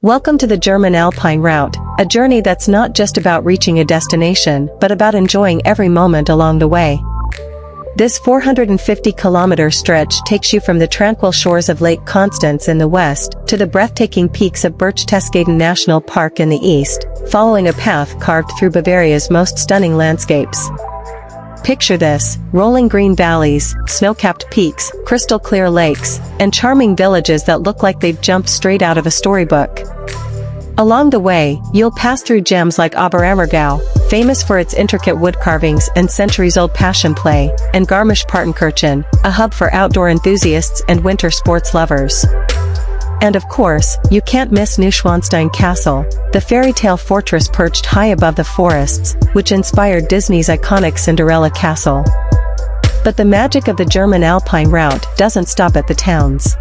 Welcome to the German Alpine Route, a journey that's not just about reaching a destination, but about enjoying every moment along the way. This 450-kilometer stretch takes you from the tranquil shores of Lake Constance in the west, to the breathtaking peaks of Berchtesgaden National Park in the east, following a path carved through Bavaria's most stunning landscapes. Picture this: rolling green valleys, snow-capped peaks, crystal-clear lakes, and charming villages that look like they've jumped straight out of a storybook. Along the way, you'll pass through gems like Oberammergau, famous for its intricate wood carvings and centuries-old passion play, and Garmisch-Partenkirchen, a hub for outdoor enthusiasts and winter sports lovers. And of course, you can't miss Neuschwanstein Castle, the fairy tale fortress perched high above the forests, which inspired Disney's iconic Cinderella Castle. But the magic of the German Alpine Route doesn't stop at the towns.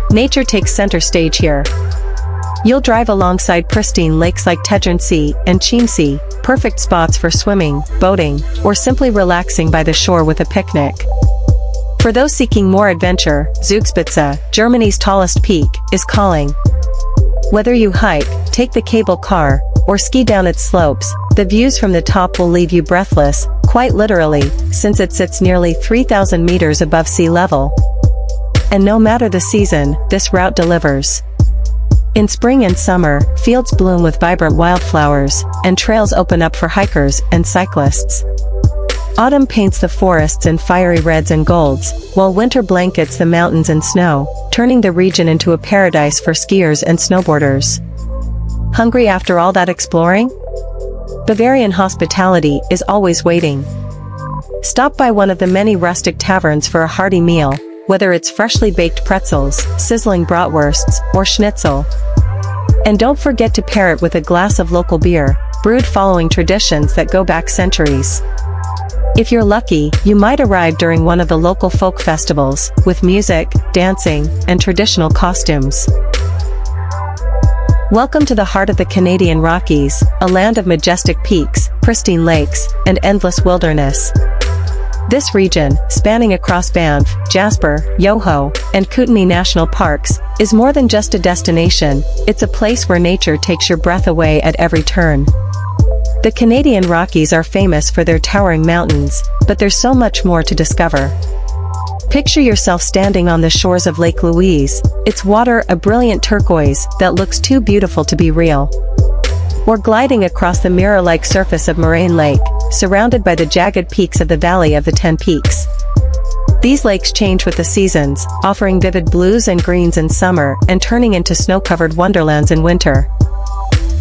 Nature takes center stage here. You'll drive alongside pristine lakes like Tegernsee and Chiemsee, perfect spots for swimming, boating, or simply relaxing by the shore with a picnic. For those seeking more adventure, Zugspitze, Germany's tallest peak, is calling. Whether you hike, take the cable car, or ski down its slopes, the views from the top will leave you breathless, quite literally, since it sits nearly 3,000 meters above sea level. And no matter the season, this route delivers. In spring and summer, fields bloom with vibrant wildflowers, and trails open up for hikers and cyclists. Autumn paints the forests in fiery reds and golds, while winter blankets the mountains in snow, turning the region into a paradise for skiers and snowboarders. Hungry after all that exploring? Bavarian hospitality is always waiting. Stop by one of the many rustic taverns for a hearty meal, whether it's freshly baked pretzels, sizzling bratwursts, or schnitzel. And don't forget to pair it with a glass of local beer, brewed following traditions that go back centuries. If you're lucky, you might arrive during one of the local folk festivals, with music, dancing, and traditional costumes. Welcome to the heart of the Canadian Rockies, a land of majestic peaks, pristine lakes, and endless wilderness. This region, spanning across Banff, Jasper, Yoho, and Kootenay National Parks, is more than just a destination, it's a place where nature takes your breath away at every turn. The Canadian Rockies are famous for their towering mountains, but there's so much more to discover. Picture yourself standing on the shores of Lake Louise, its water a brilliant turquoise that looks too beautiful to be real. Or gliding across the mirror-like surface of Moraine Lake, surrounded by the jagged peaks of the Valley of the Ten Peaks. These lakes change with the seasons, offering vivid blues and greens in summer and turning into snow-covered wonderlands in winter.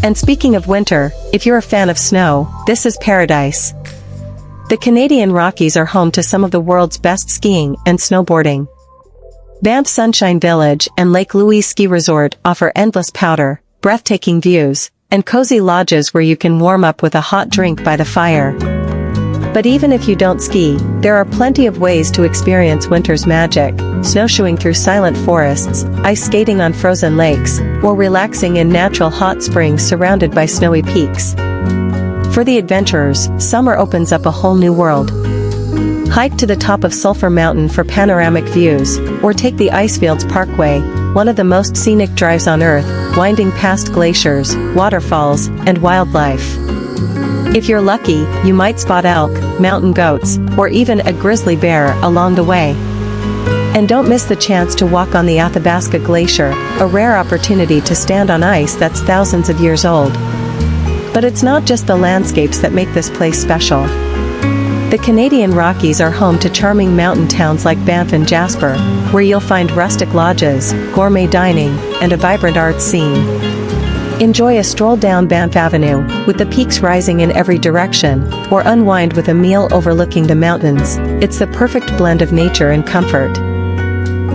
And speaking of winter, if you're a fan of snow, this is paradise. The Canadian Rockies are home to some of the world's best skiing and snowboarding. Banff Sunshine Village and Lake Louise Ski Resort offer endless powder, breathtaking views, and cozy lodges where you can warm up with a hot drink by the fire. But even if you don't ski, there are plenty of ways to experience winter's magic: snowshoeing through silent forests, ice skating on frozen lakes, or relaxing in natural hot springs surrounded by snowy peaks. For the adventurers, summer opens up a whole new world. Hike to the top of Sulphur Mountain for panoramic views, or take the Icefields Parkway, one of the most scenic drives on Earth, winding past glaciers, waterfalls, and wildlife. If you're lucky, you might spot elk, mountain goats, or even a grizzly bear along the way. And don't miss the chance to walk on the Athabasca Glacier, a rare opportunity to stand on ice that's thousands of years old. But it's not just the landscapes that make this place special. The Canadian Rockies are home to charming mountain towns like Banff and Jasper, where you'll find rustic lodges, gourmet dining, and a vibrant art scene. Enjoy a stroll down Banff Avenue, with the peaks rising in every direction, or unwind with a meal overlooking the mountains. It's the perfect blend of nature and comfort.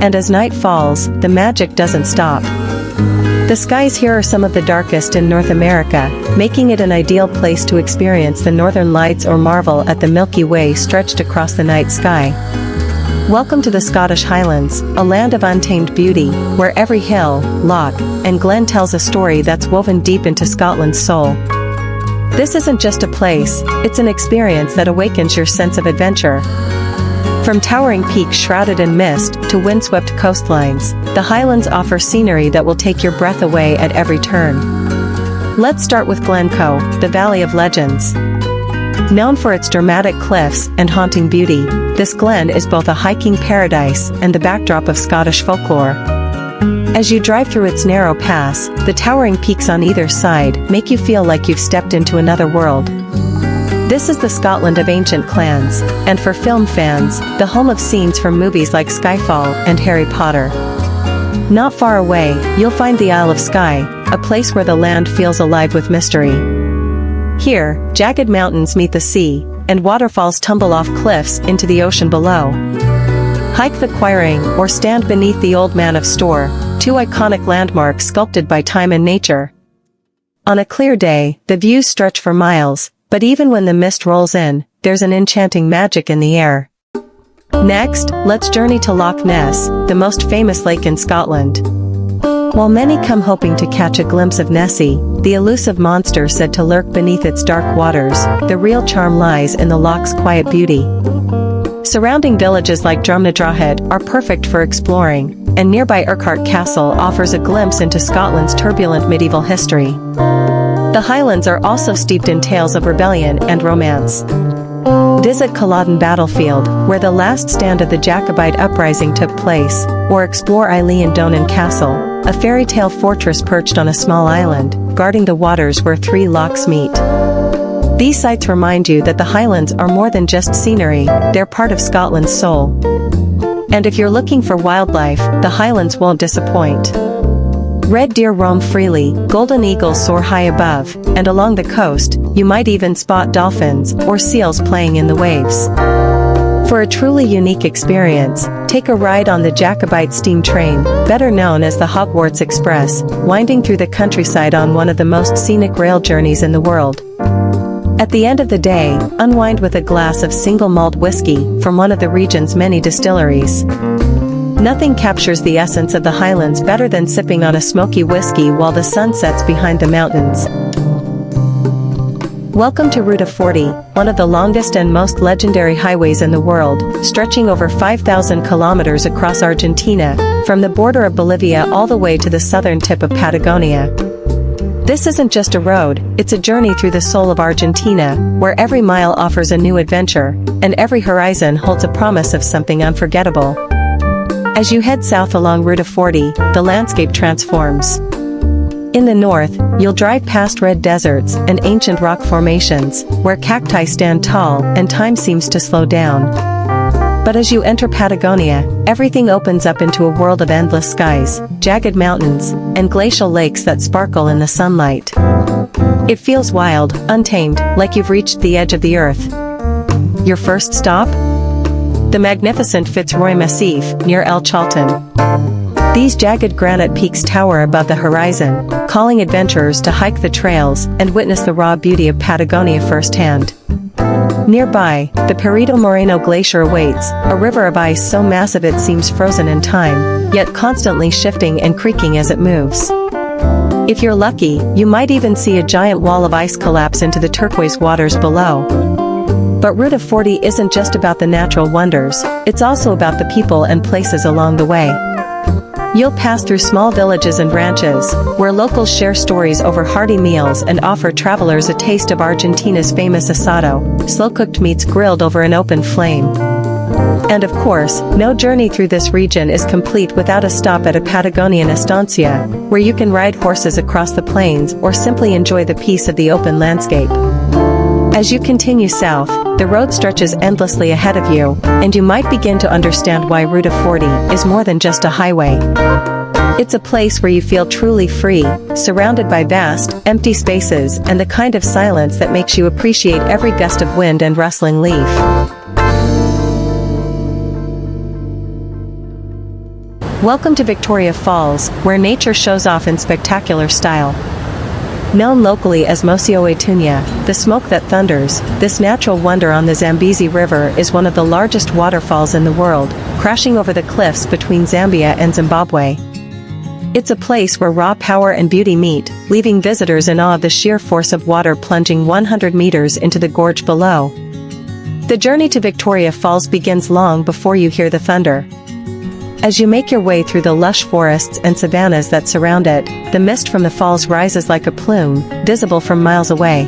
And as night falls, the magic doesn't stop. The skies here are some of the darkest in North America, making it an ideal place to experience the northern lights or marvel at the Milky Way stretched across the night sky. Welcome to the Scottish Highlands, a land of untamed beauty, where every hill, loch, and glen tells a story that's woven deep into Scotland's soul. This isn't just a place, it's an experience that awakens your sense of adventure. From towering peaks shrouded in mist to windswept coastlines, the highlands offer scenery that will take your breath away at every turn. Let's start with Glencoe, the Valley of Legends. Known for its dramatic cliffs and haunting beauty, this glen is both a hiking paradise and the backdrop of Scottish folklore. As you drive through its narrow pass, the towering peaks on either side make you feel like you've stepped into another world. This is the Scotland of ancient clans, and for film fans, the home of scenes from movies like Skyfall and Harry Potter. Not far away, you'll find the Isle of Skye, a place where the land feels alive with mystery. Here, jagged mountains meet the sea, and waterfalls tumble off cliffs into the ocean below. Hike the Quairing or stand beneath the Old Man of Storr, two iconic landmarks sculpted by time and nature. On a clear day, the views stretch for miles, but even when the mist rolls in, there's an enchanting magic in the air. Next, let's journey to Loch Ness, the most famous lake in Scotland. While many come hoping to catch a glimpse of Nessie, the elusive monster said to lurk beneath its dark waters, the real charm lies in the loch's quiet beauty. Surrounding villages like Drumnadrohead are perfect for exploring, and nearby Urquhart Castle offers a glimpse into Scotland's turbulent medieval history. The Highlands are also steeped in tales of rebellion and romance. Visit Culloden Battlefield, where the last stand of the Jacobite uprising took place, or explore Eilean Donan Castle, a fairy tale fortress perched on a small island, guarding the waters where three lochs meet. These sites remind you that the Highlands are more than just scenery, they're part of Scotland's soul. And if you're looking for wildlife, the Highlands won't disappoint. Red deer roam freely, golden eagles soar high above, and along the coast, you might even spot dolphins or seals playing in the waves. For a truly unique experience, take a ride on the Jacobite steam train, better known as the Hogwarts Express, winding through the countryside on one of the most scenic rail journeys in the world. At the end of the day, unwind with a glass of single malt whiskey from one of the region's many distilleries. Nothing captures the essence of the Highlands better than sipping on a smoky whiskey while the sun sets behind the mountains. Welcome to Route 40, one of the longest and most legendary highways in the world, stretching over 5,000 kilometers across Argentina, from the border of Bolivia all the way to the southern tip of Patagonia. This isn't just a road, it's a journey through the soul of Argentina, where every mile offers a new adventure, and every horizon holds a promise of something unforgettable. As you head south along Route 40, the landscape transforms. In the north, you'll drive past red deserts and ancient rock formations, where cacti stand tall and time seems to slow down. But as you enter Patagonia, everything opens up into a world of endless skies, jagged mountains, and glacial lakes that sparkle in the sunlight. It feels wild, untamed, like you've reached the edge of the earth. Your first stop? The magnificent Fitzroy Massif, near El Chaltén. These jagged granite peaks tower above the horizon, calling adventurers to hike the trails and witness the raw beauty of Patagonia firsthand. Nearby, the Perito Moreno Glacier awaits, a river of ice so massive it seems frozen in time, yet constantly shifting and creaking as it moves. If you're lucky, you might even see a giant wall of ice collapse into the turquoise waters below. But Route 40 isn't just about the natural wonders, it's also about the people and places along the way. You'll pass through small villages and ranches, where locals share stories over hearty meals and offer travelers a taste of Argentina's famous asado, slow-cooked meats grilled over an open flame. And of course, no journey through this region is complete without a stop at a Patagonian estancia, where you can ride horses across the plains or simply enjoy the peace of the open landscape. As you continue south, the road stretches endlessly ahead of you, and you might begin to understand why Route 40 is more than just a highway. It's a place where you feel truly free, surrounded by vast, empty spaces and the kind of silence that makes you appreciate every gust of wind and rustling leaf. Welcome to Victoria Falls, where nature shows off in spectacular style. Known locally as Mosioetunya, the smoke that thunders, this natural wonder on the Zambezi River is one of the largest waterfalls in the world, crashing over the cliffs between Zambia and Zimbabwe. It's a place where raw power and beauty meet, leaving visitors in awe of the sheer force of water plunging 100 meters into the gorge below. The journey to Victoria Falls begins long before you hear the thunder. As you make your way through the lush forests and savannas that surround it, the mist from the falls rises like a plume, visible from miles away.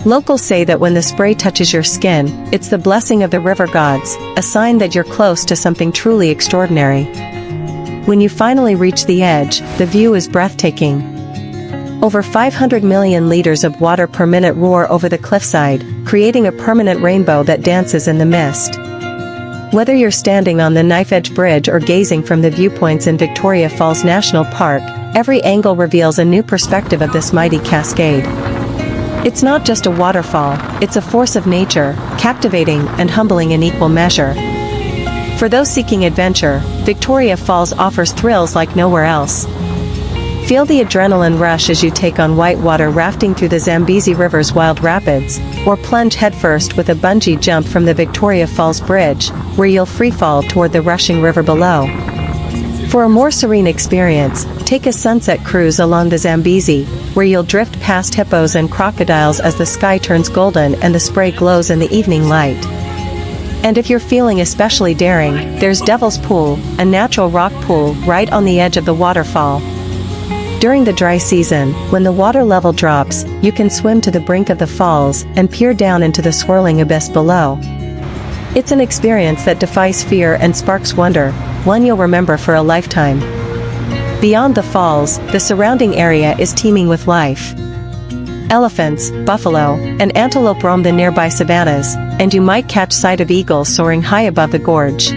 Locals say that when the spray touches your skin, it's the blessing of the river gods, a sign that you're close to something truly extraordinary. When you finally reach the edge, the view is breathtaking. Over 500 million liters of water per minute roar over the cliffside, creating a permanent rainbow that dances in the mist. Whether you're standing on the Knife Edge Bridge or gazing from the viewpoints in Victoria Falls National Park, every angle reveals a new perspective of this mighty cascade. It's not just a waterfall, it's a force of nature, captivating and humbling in equal measure. For those seeking adventure, Victoria Falls offers thrills like nowhere else. Feel the adrenaline rush as you take on whitewater rafting through the Zambezi River's wild rapids, or plunge headfirst with a bungee jump from the Victoria Falls Bridge, where you'll freefall toward the rushing river below. For a more serene experience, take a sunset cruise along the Zambezi, where you'll drift past hippos and crocodiles as the sky turns golden and the spray glows in the evening light. And if you're feeling especially daring, there's Devil's Pool, a natural rock pool right on the edge of the waterfall. During the dry season, when the water level drops, you can swim to the brink of the falls and peer down into the swirling abyss below. It's an experience that defies fear and sparks wonder, one you'll remember for a lifetime. Beyond the falls, the surrounding area is teeming with life. Elephants, buffalo, and antelope roam the nearby savannas, and you might catch sight of eagles soaring high above the gorge.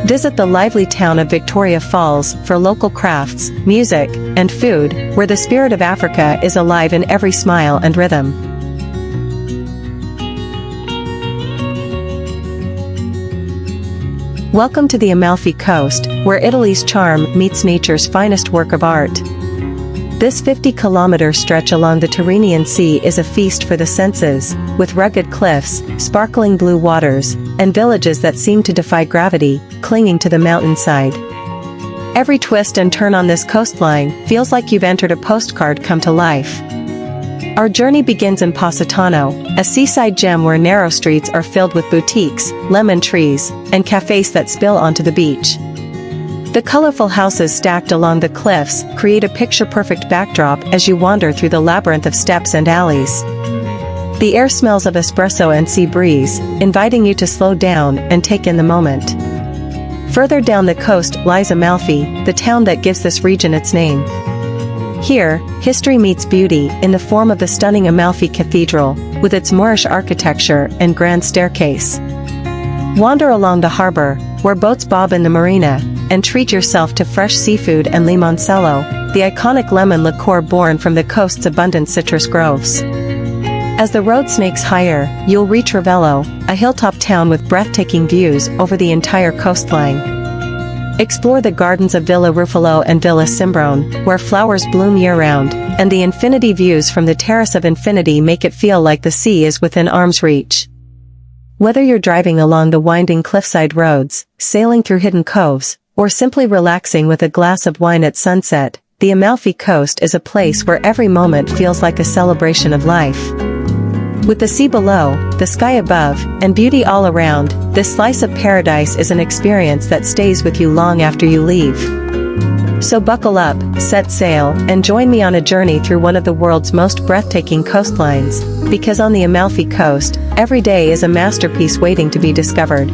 Visit the lively town of Victoria Falls for local crafts, music, and food, where the spirit of Africa is alive in every smile and rhythm. Welcome to the Amalfi Coast, where Italy's charm meets nature's finest work of art. This 50-kilometer stretch along the Tyrrhenian Sea is a feast for the senses, with rugged cliffs, sparkling blue waters, and villages that seem to defy gravity, clinging to the mountainside. Every twist and turn on this coastline feels like you've entered a postcard come to life. Our journey begins in Positano, a seaside gem where narrow streets are filled with boutiques, lemon trees, and cafes that spill onto the beach. The colorful houses stacked along the cliffs create a picture-perfect backdrop as you wander through the labyrinth of steps and alleys. The air smells of espresso and sea breeze, inviting you to slow down and take in the moment. Further down the coast lies Amalfi, the town that gives this region its name. Here, history meets beauty in the form of the stunning Amalfi Cathedral, with its Moorish architecture and grand staircase. Wander along the harbor, where boats bob in the marina, and treat yourself to fresh seafood and limoncello, the iconic lemon liqueur born from the coast's abundant citrus groves. As the road snakes higher, you'll reach Ravello, a hilltop town with breathtaking views over the entire coastline. Explore the gardens of Villa Ruffalo and Villa Simbrone, where flowers bloom year-round, and the infinity views from the Terrace of Infinity make it feel like the sea is within arm's reach. Whether you're driving along the winding cliffside roads, sailing through hidden coves, or simply relaxing with a glass of wine at sunset, the Amalfi Coast is a place where every moment feels like a celebration of life. With the sea below, the sky above, and beauty all around, this slice of paradise is an experience that stays with you long after you leave. So buckle up, set sail, and join me on a journey through one of the world's most breathtaking coastlines, because on the Amalfi Coast, every day is a masterpiece waiting to be discovered.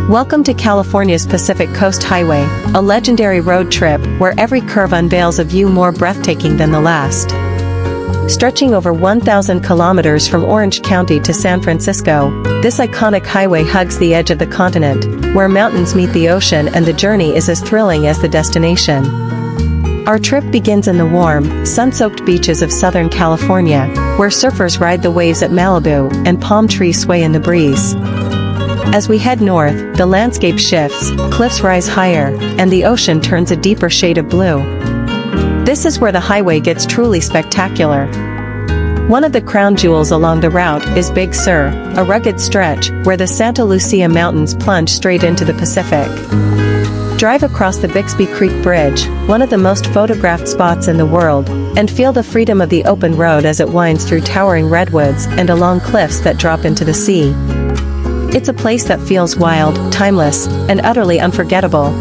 Welcome to California's Pacific Coast Highway, a legendary road trip where every curve unveils a view more breathtaking than the last. Stretching over 1,000 kilometers from Orange County to San Francisco, this iconic highway hugs the edge of the continent, where mountains meet the ocean and the journey is as thrilling as the destination. Our trip begins in the warm, sun-soaked beaches of Southern California, where surfers ride the waves at Malibu and palm trees sway in the breeze. As we head north, the landscape shifts, cliffs rise higher, and the ocean turns a deeper shade of blue. This is where the highway gets truly spectacular. One of the crown jewels along the route is Big Sur, a rugged stretch where the Santa Lucia Mountains plunge straight into the Pacific. Drive across the Bixby Creek Bridge, one of the most photographed spots in the world, and feel the freedom of the open road as it winds through towering redwoods and along cliffs that drop into the sea. It's a place that feels wild, timeless, and utterly unforgettable.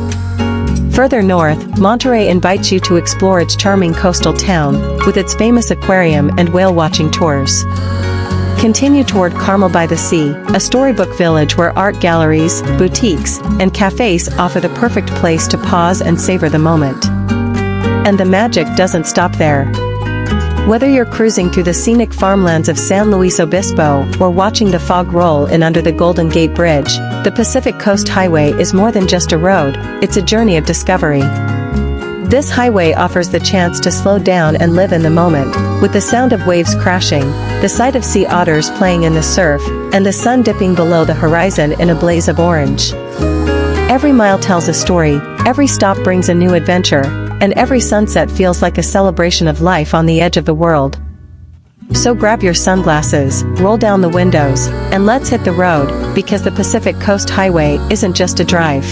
Further north, Monterey invites you to explore its charming coastal town, with its famous aquarium and whale-watching tours. Continue toward Carmel by the Sea, a storybook village where art galleries, boutiques, and cafes offer the perfect place to pause and savor the moment. And the magic doesn't stop there. Whether you're cruising through the scenic farmlands of San Luis Obispo or watching the fog roll in under the Golden Gate Bridge, the Pacific Coast Highway is more than just a road, it's a journey of discovery. This highway offers the chance to slow down and live in the moment, with the sound of waves crashing, the sight of sea otters playing in the surf, and the sun dipping below the horizon in a blaze of orange. Every mile tells a story, every stop brings a new adventure, and every sunset feels like a celebration of life on the edge of the world. So grab your sunglasses, roll down the windows, and let's hit the road, because the Pacific Coast Highway isn't just a drive.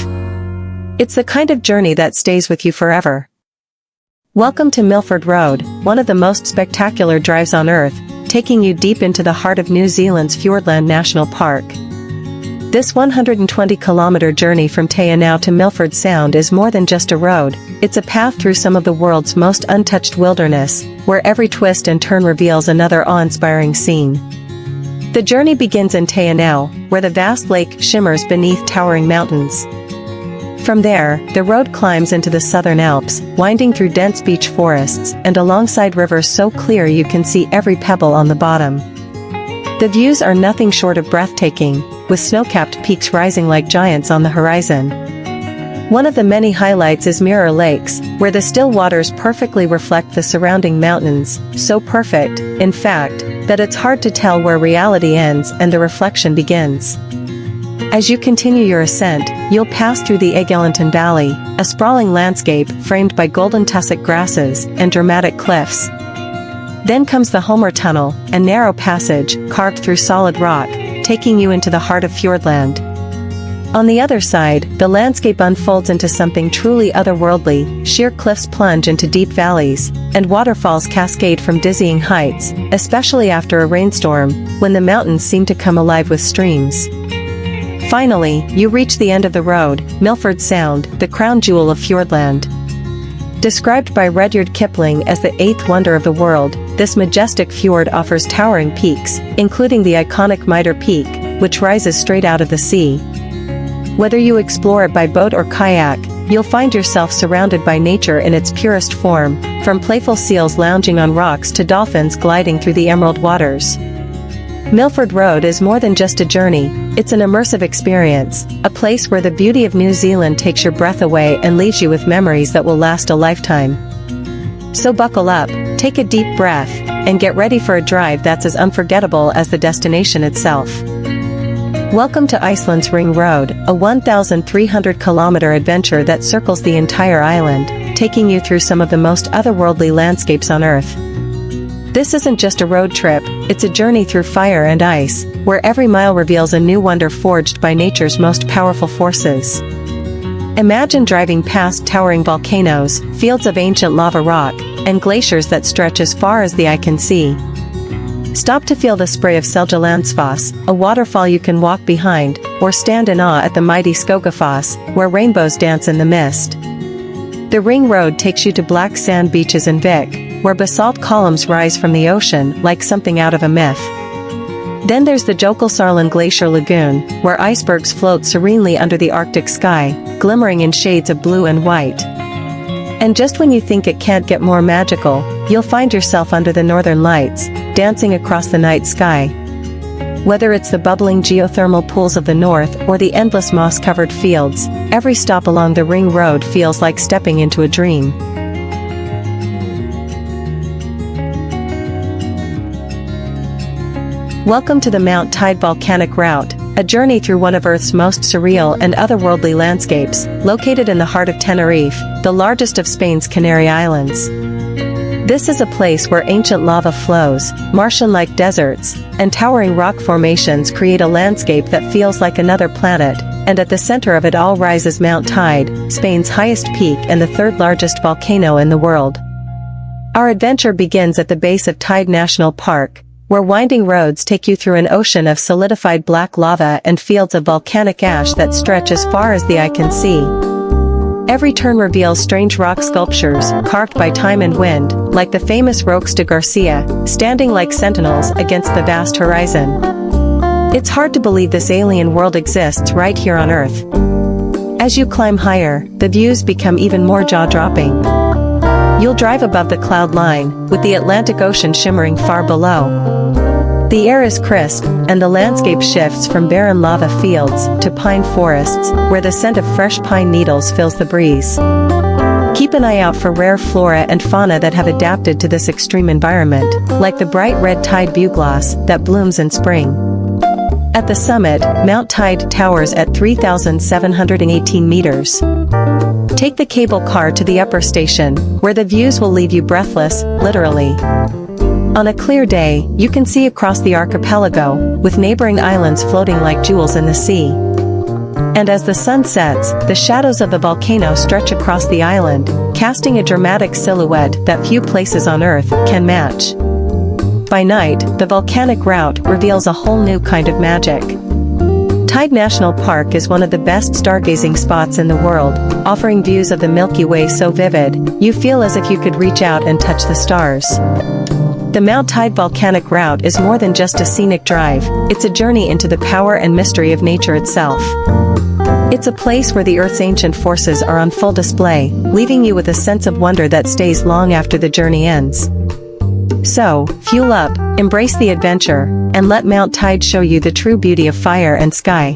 It's the kind of journey that stays with you forever. Welcome to Milford Road, one of the most spectacular drives on Earth, taking you deep into the heart of New Zealand's Fiordland National Park. This 120-kilometer journey from Taianau to Milford Sound is more than just a road, it's a path through some of the world's most untouched wilderness, where every twist and turn reveals another awe-inspiring scene. The journey begins in Taianau, where the vast lake shimmers beneath towering mountains. From there, the road climbs into the southern Alps, winding through dense beech forests and alongside rivers so clear you can see every pebble on the bottom. The views are nothing short of breathtaking, with snow-capped peaks rising like giants on the horizon. One of the many highlights is Mirror Lakes, where the still waters perfectly reflect the surrounding mountains, so perfect, in fact, that it's hard to tell where reality ends and the reflection begins. As you continue your ascent, you'll pass through the Eglinton Valley, a sprawling landscape framed by golden tussock grasses and dramatic cliffs. Then comes the Homer Tunnel, a narrow passage carved through solid rock, taking you into the heart of Fiordland. On the other side, the landscape unfolds into something truly otherworldly, sheer cliffs plunge into deep valleys, and waterfalls cascade from dizzying heights, especially after a rainstorm, when the mountains seem to come alive with streams. Finally, you reach the end of the road, Milford Sound, the crown jewel of Fiordland. Described by Rudyard Kipling as the eighth wonder of the world, this majestic fjord offers towering peaks, including the iconic Mitre Peak, which rises straight out of the sea. Whether you explore it by boat or kayak, you'll find yourself surrounded by nature in its purest form, from playful seals lounging on rocks to dolphins gliding through the emerald waters. Milford Road is more than just a journey, it's an immersive experience, a place where the beauty of New Zealand takes your breath away and leaves you with memories that will last a lifetime. So buckle up, take a deep breath, and get ready for a drive that's as unforgettable as the destination itself. Welcome to Iceland's Ring Road, a 1,300-kilometer adventure that circles the entire island, taking you through some of the most otherworldly landscapes on Earth. This isn't just a road trip, it's a journey through fire and ice, where every mile reveals a new wonder forged by nature's most powerful forces. Imagine driving past towering volcanoes, fields of ancient lava rock, and glaciers that stretch as far as the eye can see. Stop to feel the spray of Seljalandsfoss, a waterfall you can walk behind, or stand in awe at the mighty Skogafoss, where rainbows dance in the mist. The Ring Road takes you to black sand beaches in Vik, where basalt columns rise from the ocean like something out of a myth. Then there's the Jökulsárlón Glacier Lagoon, where icebergs float serenely under the Arctic sky, glimmering in shades of blue and white. And just when you think it can't get more magical, you'll find yourself under the northern lights, dancing across the night sky. Whether it's the bubbling geothermal pools of the north or the endless moss-covered fields, every stop along the Ring Road feels like stepping into a dream. Welcome to the Mount Teide Volcanic Route, a journey through one of Earth's most surreal and otherworldly landscapes, located in the heart of Tenerife, the largest of Spain's Canary Islands. This is a place where ancient lava flows, Martian-like deserts, and towering rock formations create a landscape that feels like another planet, and at the center of it all rises Mount Teide, Spain's highest peak and the third largest volcano in the world. Our adventure begins at the base of Teide National Park, where winding roads take you through an ocean of solidified black lava and fields of volcanic ash that stretch as far as the eye can see. Every turn reveals strange rock sculptures, carved by time and wind, like the famous Roques de Garcia, standing like sentinels against the vast horizon. It's hard to believe this alien world exists right here on Earth. As you climb higher, the views become even more jaw-dropping. You'll drive above the cloud line, with the Atlantic Ocean shimmering far below. The air is crisp, and the landscape shifts from barren lava fields to pine forests, where the scent of fresh pine needles fills the breeze. Keep an eye out for rare flora and fauna that have adapted to this extreme environment, like the bright red Teide bugloss that blooms in spring. At the summit, Mount Teide towers at 3,718 meters. Take the cable car to the upper station, where the views will leave you breathless, literally. On a clear day, you can see across the archipelago, with neighboring islands floating like jewels in the sea. And as the sun sets, the shadows of the volcano stretch across the island, casting a dramatic silhouette that few places on Earth can match. By night, the volcanic route reveals a whole new kind of magic. Teide National Park is one of the best stargazing spots in the world, offering views of the Milky Way so vivid, you feel as if you could reach out and touch the stars. The Mount Teide Volcanic Route is more than just a scenic drive, it's a journey into the power and mystery of nature itself. It's a place where the Earth's ancient forces are on full display, leaving you with a sense of wonder that stays long after the journey ends. So, fuel up, embrace the adventure, and let Mount Teide show you the true beauty of fire and sky.